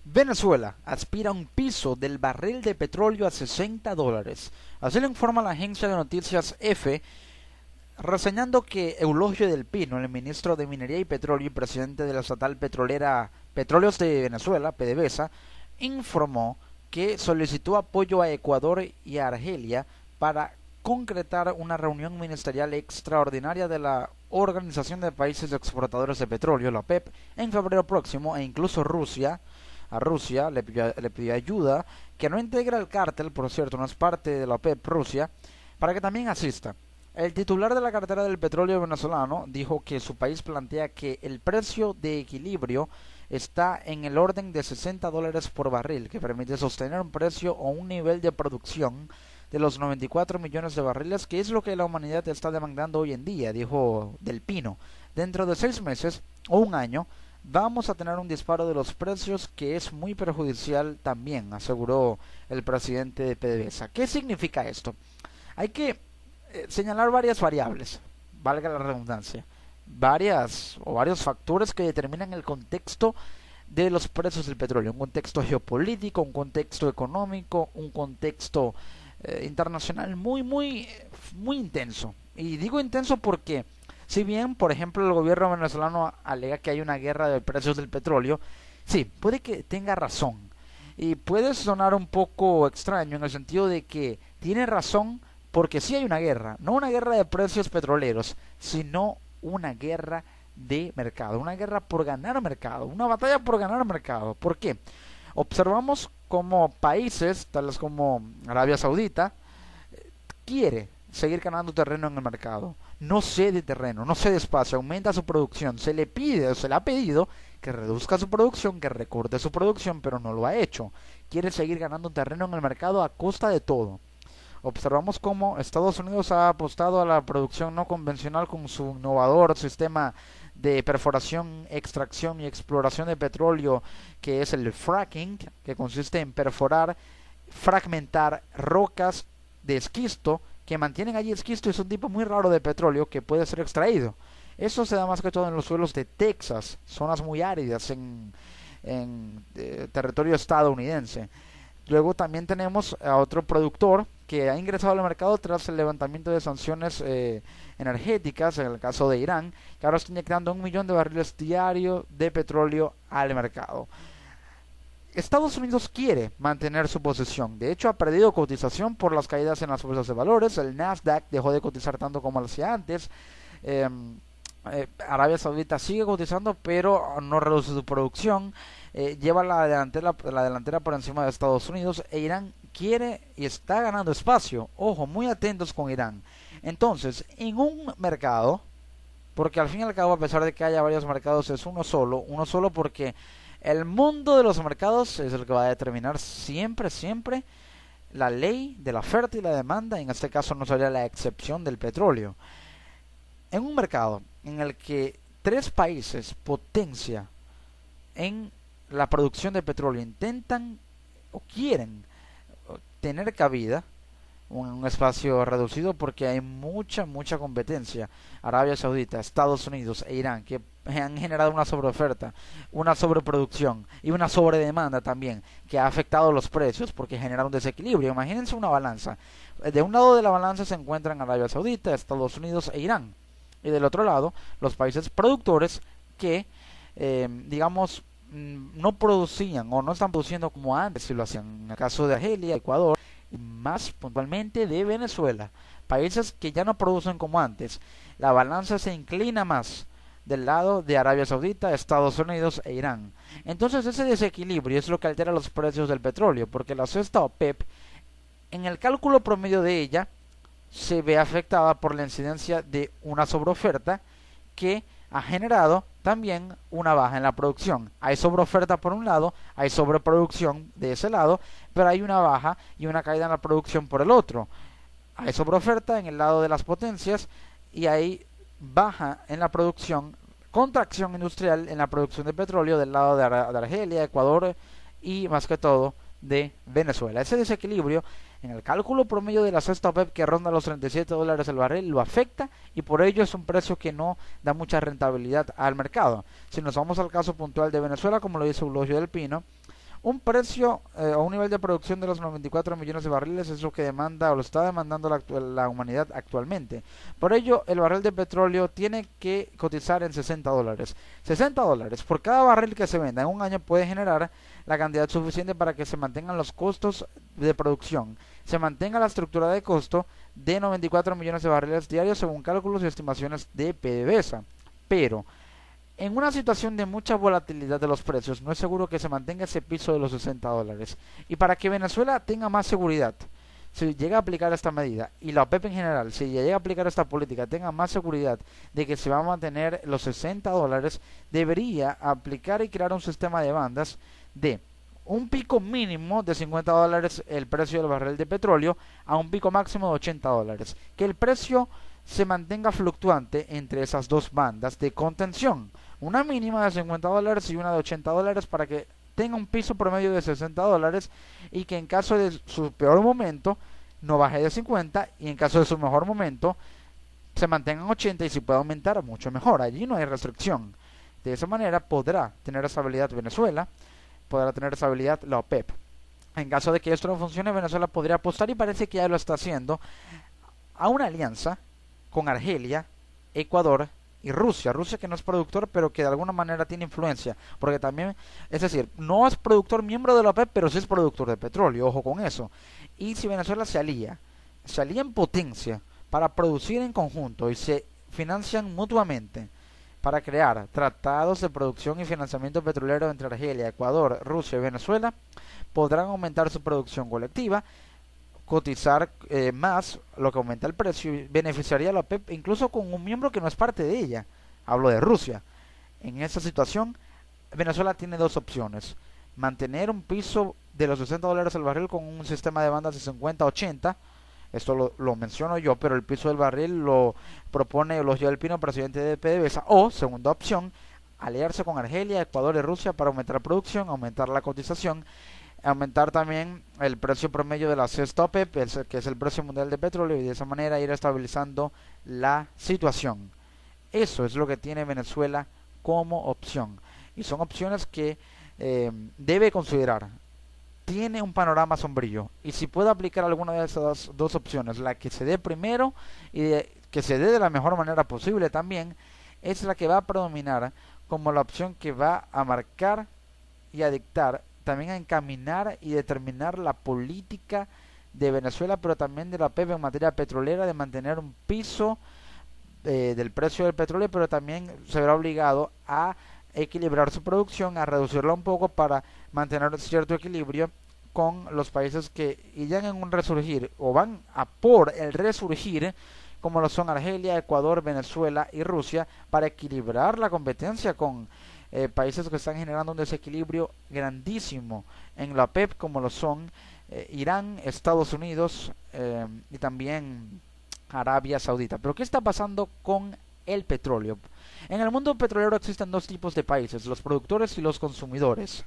Venezuela aspira a un piso del barril de petróleo a $60. Así lo informa la agencia de noticias EFE, reseñando que Eulogio del Pino, el ministro de Minería y Petróleo y presidente de la estatal petrolera Petróleos de Venezuela, PDVSA, informó que solicitó apoyo a Ecuador y a Argelia para concretar una reunión ministerial extraordinaria de la Organización de Países Exportadores de Petróleo, la OPEP, en febrero próximo, e incluso Rusia le pidió ayuda, que no integra el cártel, por cierto, no es parte de la OPEP Rusia, para que también asista. El titular de la cartera del petróleo venezolano dijo que su país plantea que el precio de equilibrio está en el orden de $60 por barril, que permite sostener un precio o un nivel de producción de los 94 millones de barriles, que es lo que la humanidad está demandando hoy en día, dijo Del Pino. Dentro de 6 meses o un año vamos a tener un disparo de los precios que es muy perjudicial también, aseguró el presidente de PDVSA. ¿Qué significa esto? Hay que señalar varias variables, valga la redundancia, varios factores que determinan el contexto de los precios del petróleo, un contexto geopolítico, un contexto económico, un contexto internacional muy intenso. Y digo intenso porque si bien, por ejemplo, el gobierno venezolano alega que hay una guerra de precios del petróleo, sí, puede que tenga razón. Y puede sonar un poco extraño en el sentido de que tiene razón porque sí hay una guerra, no una guerra de precios petroleros, sino una guerra de mercado, una guerra por ganar mercado, una batalla por ganar mercado. ¿Por qué? Observamos como países, tales como Arabia Saudita, quiere seguir ganando terreno en el mercado. No cede terreno, no cede espacio, aumenta su producción. Se le pide, o se le ha pedido que reduzca su producción, que recorte su producción, pero no lo ha hecho. Quiere seguir ganando terreno en el mercado a costa de todo. Observamos cómo Estados Unidos ha apostado a la producción no convencional con su innovador sistema de perforación, extracción y exploración de petróleo, que es el fracking, que consiste en perforar, fragmentar rocas de esquisto que mantienen allí esquisto, y es un tipo muy raro de petróleo que puede ser extraído. Eso se da más que todo en los suelos de Texas, zonas muy áridas en territorio estadounidense. Luego también tenemos a otro productor que ha ingresado al mercado tras el levantamiento de sanciones energéticas, en el caso de Irán, que ahora está inyectando 1 millón de barriles diarios de petróleo al mercado. Estados Unidos quiere mantener su posición. De hecho, ha perdido cotización por las caídas en las bolsas de valores. El Nasdaq dejó de cotizar tanto como lo hacía antes. Eh, Arabia Saudita sigue cotizando, pero no reduce su producción. Lleva la delantera por encima de Estados Unidos. E Irán quiere y está ganando espacio. Ojo, muy atentos con Irán. Entonces, en un mercado, porque al fin y al cabo, a pesar de que haya varios mercados, es uno solo porque el mundo de los mercados es el que va a determinar siempre la ley de la oferta y la demanda. En este caso no sería la excepción del petróleo. En un mercado en el que tres países potencia en la producción de petróleo intentan o quieren tener cabida, un espacio reducido, porque hay mucha competencia. Arabia Saudita, Estados Unidos e Irán, que han generado una sobreoferta, una sobreproducción y una sobredemanda también, que ha afectado los precios porque genera un desequilibrio. Imagínense una balanza. De un lado de la balanza se encuentran Arabia Saudita, Estados Unidos e Irán, y del otro lado los países productores que digamos no producían o no están produciendo como antes si lo hacían, en el caso de Argelia, Ecuador y más puntualmente de Venezuela, países que ya no producen como antes. La balanza se inclina más del lado de Arabia Saudita, Estados Unidos e Irán. Entonces ese desequilibrio es lo que altera los precios del petróleo, porque la cesta OPEP, en el cálculo promedio de ella, se ve afectada por la incidencia de una sobreoferta que ha generado también una baja en la producción. Hay sobreoferta por un lado, hay sobreproducción de ese lado, pero hay una baja y una caída en la producción por el otro. Hay sobreoferta en el lado de las potencias y hay baja en la producción, contracción industrial en la producción de petróleo del lado de Argelia, Ecuador y más que todo de Venezuela. Ese desequilibrio en el cálculo promedio de la cesta OPEP, que ronda los $37 el barril, lo afecta, y por ello es un precio que no da mucha rentabilidad al mercado. Si nos vamos al caso puntual de Venezuela, como lo dice Eulogio del Pino, Un precio o un nivel de producción de los 94 millones de barriles es lo que demanda o lo está demandando la humanidad actualmente. Por ello, el barril de petróleo tiene que cotizar en 60 dólares. 60 dólares por cada barril que se venda en un año puede generar la cantidad suficiente para que se mantengan los costos de producción, se mantenga la estructura de costo de 94 millones de barriles diarios según cálculos y estimaciones de PDVSA. Pero en una situación de mucha volatilidad de los precios, no es seguro que se mantenga ese piso de los 60 dólares. Y para que Venezuela tenga más seguridad, si llega a aplicar esta medida, y la OPEP en general, si llega a aplicar esta política, tenga más seguridad de que se va a mantener los 60 dólares, debería aplicar y crear un sistema de bandas de un pico mínimo de 50 dólares el precio del barril de petróleo a un pico máximo de 80 dólares. Que el precio se mantenga fluctuante entre esas dos bandas de contención. Una mínima de 50 dólares y una de 80 dólares para que tenga un piso promedio de 60 dólares y que en caso de su peor momento no baje de 50 y en caso de su mejor momento se mantenga en 80 y si puede aumentar mucho mejor. Allí no hay restricción. De esa manera podrá tener estabilidad Venezuela, podrá tener estabilidad la OPEP. En caso de que esto no funcione, Venezuela podría apostar, y parece que ya lo está haciendo, a una alianza con Argelia, Ecuador y Rusia. Rusia que no es productor, pero que de alguna manera tiene influencia, porque también, es decir, no es productor miembro de la OPEP, pero sí es productor de petróleo, ojo con eso. Y si Venezuela se alía en potencia para producir en conjunto y se financian mutuamente para crear tratados de producción y financiamiento petrolero entre Argelia, Ecuador, Rusia y Venezuela, podrán aumentar su producción colectiva, cotizar más, lo que aumenta el precio y beneficiaría a la OPEP incluso con un miembro que no es parte de ella. Hablo de Rusia. En esta situación, Venezuela tiene dos opciones: mantener un piso de los 60 dólares al barril con un sistema de bandas de 50-80. Esto lo menciono yo, pero el piso del barril lo propone Eulogio del Pino, presidente de PDVSA. O, segunda opción, aliarse con Argelia, Ecuador y Rusia para aumentar la producción, aumentar la cotización, aumentar también el precio promedio de la cesta OPEP, que es el precio mundial de petróleo, y de esa manera ir estabilizando la situación. Eso es lo que tiene Venezuela como opción, y son opciones que debe considerar. Tiene un panorama sombrío, y si puede aplicar alguna de esas dos opciones, la que se dé primero y que se dé de la mejor manera posible también, es la que va a predominar como la opción que va a marcar y a dictar, también a encaminar y determinar la política de Venezuela, pero también de la OPEP en materia petrolera, de mantener un piso del precio del petróleo, pero también se verá obligado a equilibrar su producción, a reducirla un poco para mantener cierto equilibrio con los países que irán en un resurgir o van a por el resurgir, como lo son Argelia, Ecuador, Venezuela y Rusia, para equilibrar la competencia con países que están generando un desequilibrio grandísimo en la OPEP, como lo son Irán, Estados Unidos y también Arabia Saudita. Pero ¿qué está pasando con el petróleo? En el mundo petrolero existen dos tipos de países: los productores y los consumidores.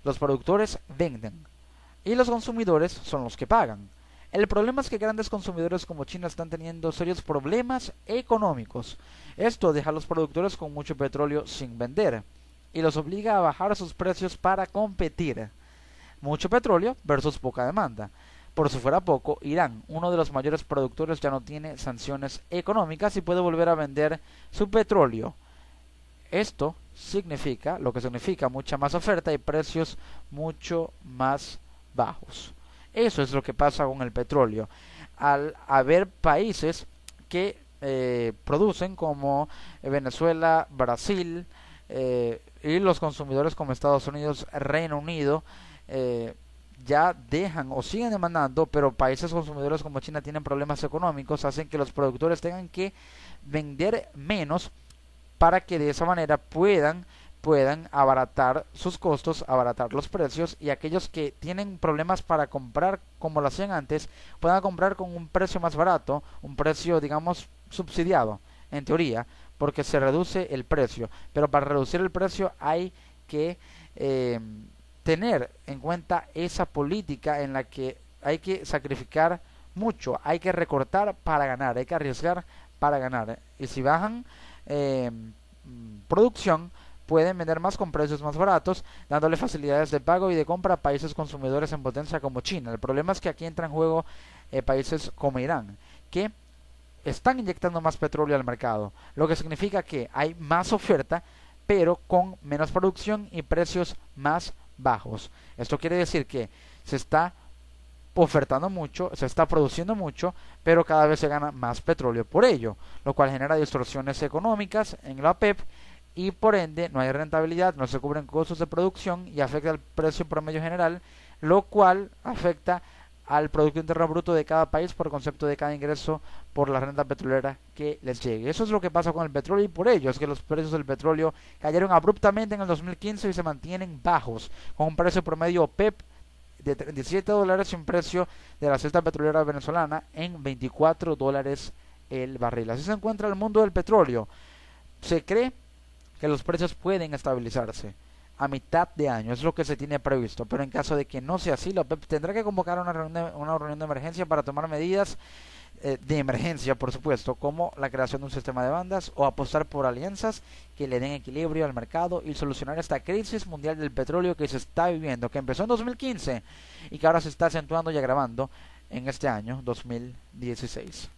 Los productores venden y los consumidores son los que pagan. El problema es que grandes consumidores como China están teniendo serios problemas económicos. Esto deja a los productores con mucho petróleo sin vender y los obliga a bajar sus precios para competir. Mucho petróleo versus poca demanda. Por si fuera poco, Irán, uno de los mayores productores, ya no tiene sanciones económicas y puede volver a vender su petróleo. Esto significa, lo que significa mucha más oferta y precios mucho más bajos. Eso es lo que pasa con el petróleo. Al haber países que producen como Venezuela, Brasil y los consumidores como Estados Unidos, Reino Unido, ya dejan o siguen demandando, pero países consumidores como China tienen problemas económicos, hacen que los productores tengan que vender menos para que de esa manera puedan abaratar sus costos, abaratar los precios, y aquellos que tienen problemas para comprar como lo hacían antes, puedan comprar con un precio más barato, un precio digamos subsidiado en teoría, porque se reduce el precio, pero para reducir el precio hay que tener en cuenta esa política en la que hay que sacrificar mucho, hay que recortar para ganar, hay que arriesgar para ganar, y si bajan producción, pueden vender más con precios más baratos, dándole facilidades de pago y de compra a países consumidores en potencia como China. El problema es que aquí entra en juego países como Irán, que están inyectando más petróleo al mercado, lo que significa que hay más oferta, pero con menos producción y precios más bajos. Esto quiere decir que se está ofertando mucho, se está produciendo mucho, pero cada vez se gana más petróleo por ello, lo cual genera distorsiones económicas en la OPEP y por ende no hay rentabilidad, no se cubren costos de producción y afecta al precio promedio general, lo cual afecta al Producto Interno Bruto de cada país por concepto de cada ingreso por la renta petrolera que les llegue. Eso es lo que pasa con el petróleo y por ello es que los precios del petróleo cayeron abruptamente en el 2015 y se mantienen bajos, con un precio promedio OPEP de $37 y un precio de la cesta petrolera venezolana en $24 el barril. Así se encuentra el mundo del petróleo. Se cree que los precios pueden estabilizarse a mitad de año, es lo que se tiene previsto, pero en caso de que no sea así, la OPEP tendrá que convocar una reunión de emergencia para tomar medidas de emergencia, por supuesto, como la creación de un sistema de bandas o apostar por alianzas que le den equilibrio al mercado y solucionar esta crisis mundial del petróleo que se está viviendo, que empezó en 2015 y que ahora se está acentuando y agravando en este año 2016.